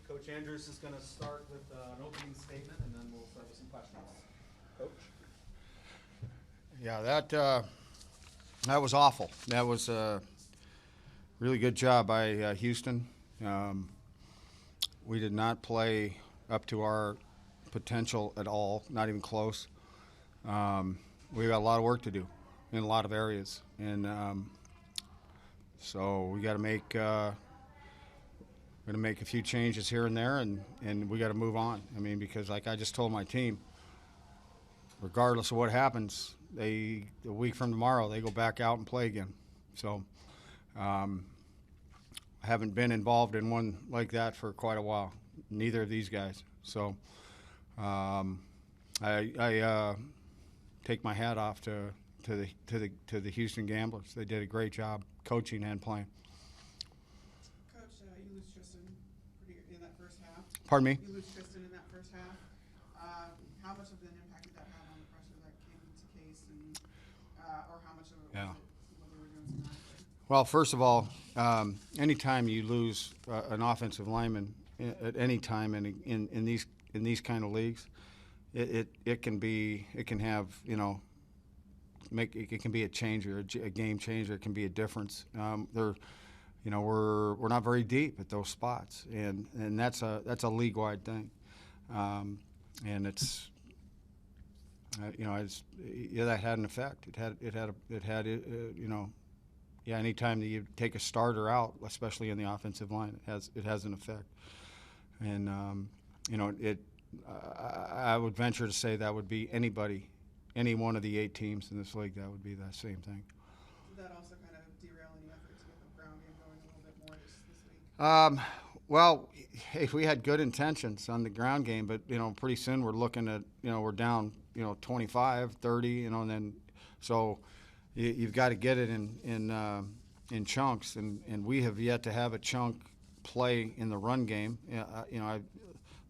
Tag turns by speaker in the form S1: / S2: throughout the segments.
S1: Coach Andrews is going to start with an opening statement, and then we'll start with some questions. Coach?
S2: Yeah, that was awful. That was a really good job by Houston. We did not play up to our potential at all, not even close. We got a lot of work to do in a lot of areas, and so we got to make a few changes here and there, and we got to move on. I mean, because like I just told my team, regardless of what happens, a week from tomorrow they go back out and play again. So I haven't been involved in one like that for quite a while. Neither of these guys. So I take my hat off to the Houston Gamblers. They did a great job coaching and playing.
S3: Coach, you lose Tristan in that first half.
S2: Pardon me?
S3: You lose Tristan in that first half. How much of an impact did that have on the pressure that came into Case, and or how much of it was what they were doing schematically?
S2: Well, first of all, anytime you lose an offensive lineman at any time in these kind of leagues, it can have it can be a changer, a game changer. It can be a difference. We're not very deep at those spots, and that's a league-wide thing, and it's that had an effect. Anytime that you take a starter out, especially in the offensive line, it has an effect, and I would venture to say that would be any one of the 8 teams in this league, that would be that same thing.
S3: Did that also kind of derail any effort to get the ground game going a little bit more this week?
S2: Well, hey, we had good intentions on the ground game, but pretty soon we're looking at we're down 25, 30, and then so you've got to get it in chunks, and we have yet to have a chunk play in the run game.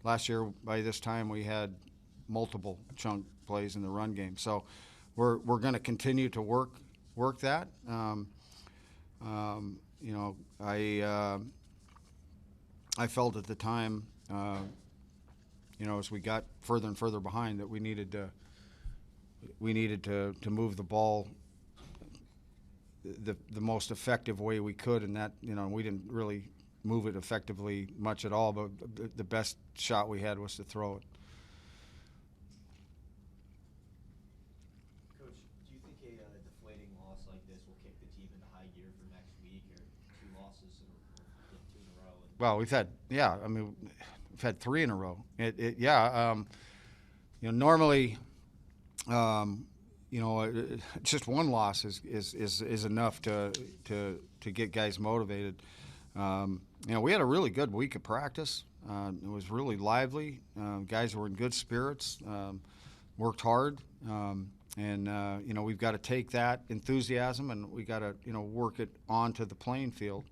S2: Last year by this time we had multiple chunk plays in the run game, so we're going to continue to work that. I felt at the time, as we got further and further behind, that we needed to move the ball the most effective way we could, and that we didn't really move it effectively much at all, but the best shot we had was to throw it.
S4: Coach, do you think a deflating loss like this will kick the team into high gear for next week, or 2 losses or 2 in a row?
S2: Well, we've had 3 in a row. Normally, just one loss is enough to get guys motivated. We had a really good week of practice. It was really lively. Guys were in good spirits, worked hard, and we've got to take that enthusiasm and we got to work it onto the playing field,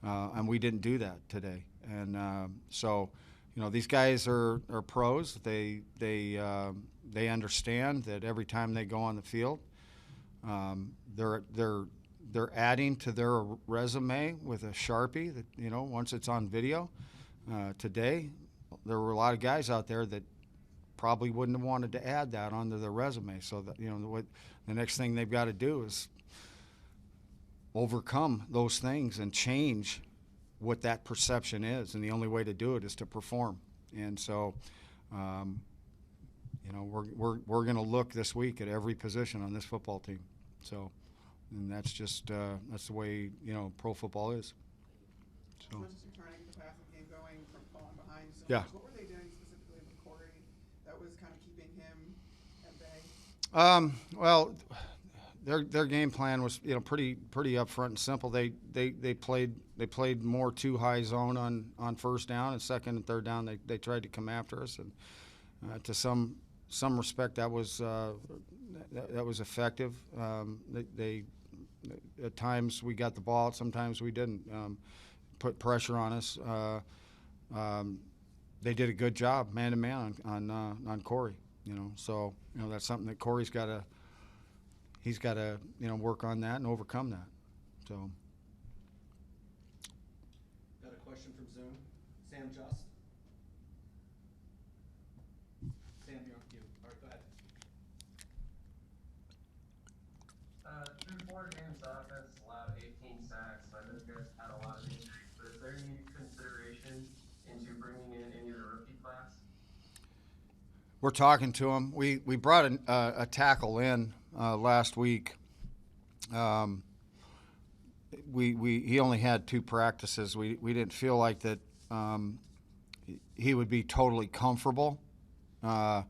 S2: and we didn't do that today. And so these guys are pros. They understand that every time they go on the field, they're adding to their resume with a Sharpie that, once it's on video. Today, there were a lot of guys out there that probably wouldn't have wanted to add that onto their resume. So that, what the next thing they've got to do is overcome those things and change what that perception is. And the only way to do it is to perform. And so, we're going to look this week at every position on this football team. So. And that's just that's the way pro football is.
S3: So much as you're trying to get the passing game going from falling behind so
S2: Yeah.
S3: much, what were they doing specifically with Corey that was kind of keeping him at bay?
S2: Well, their game plan was pretty upfront and simple. They played more too high zone on first down, and second and third down they tried to come after us, and to some respect that was effective. They at times we got the ball, sometimes we didn't. Put pressure on us. They did a good job man to man on Corey. So that's something that Corey's got to work on that and overcome that. So.
S1: Got a question from Zoom. Sam Just.
S2: we're talking to him. We brought a tackle in last week. He only had 2 practices. We didn't feel like that he would be totally comfortable. The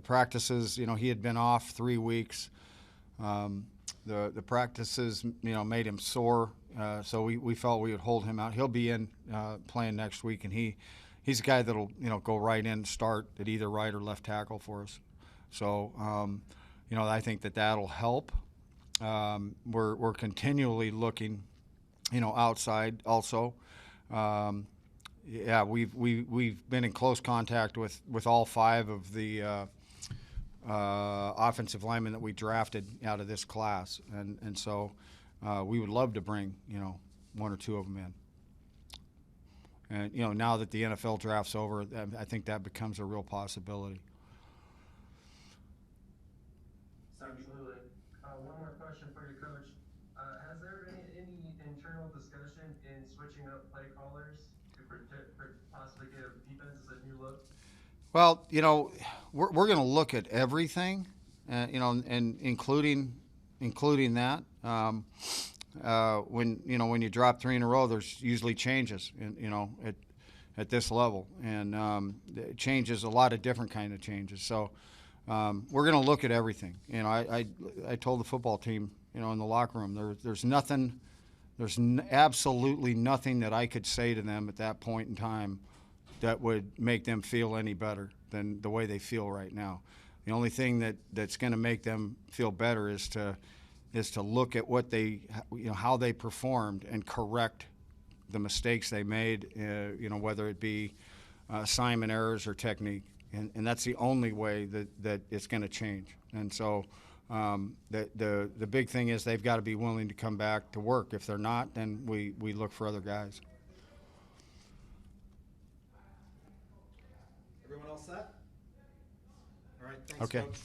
S2: practices, he had been off 3 weeks. The practices, made him sore. So we felt we would hold him out. He'll be in playing next week, and he's a guy that'll go right in and start at either right or left tackle for us. So I think that'll help. We're continually looking, outside also. We've been in close contact with all 5 of the offensive linemen that we drafted out of this class, and so we would love to bring 1 or 2 of them in. And now that the NFL draft's over, I think that becomes a real possibility.
S5: Absolutely. One more question for you, Coach. Has there been any internal discussion in switching up play callers to possibly give defenses a new look?
S2: Well, we're going to look at everything, and including that. When you drop 3 in a row, there's usually changes, at this level, and it changes, a lot of different kind of changes. So we're going to look at everything. I told the football team, in the locker room, there's absolutely nothing that I could say to them at that point in time that would make them feel any better than the way they feel right now. The only thing that's going to make them feel better is to look at what they, how they performed and correct the mistakes they made, whether it be assignment errors or technique. And that's the only way that it's going to change. And so the big thing is they've got to be willing to come back to work. If they're not, then we look for other guys.
S1: Everyone all set? All right, thanks,
S2: Okay.
S1: Coach.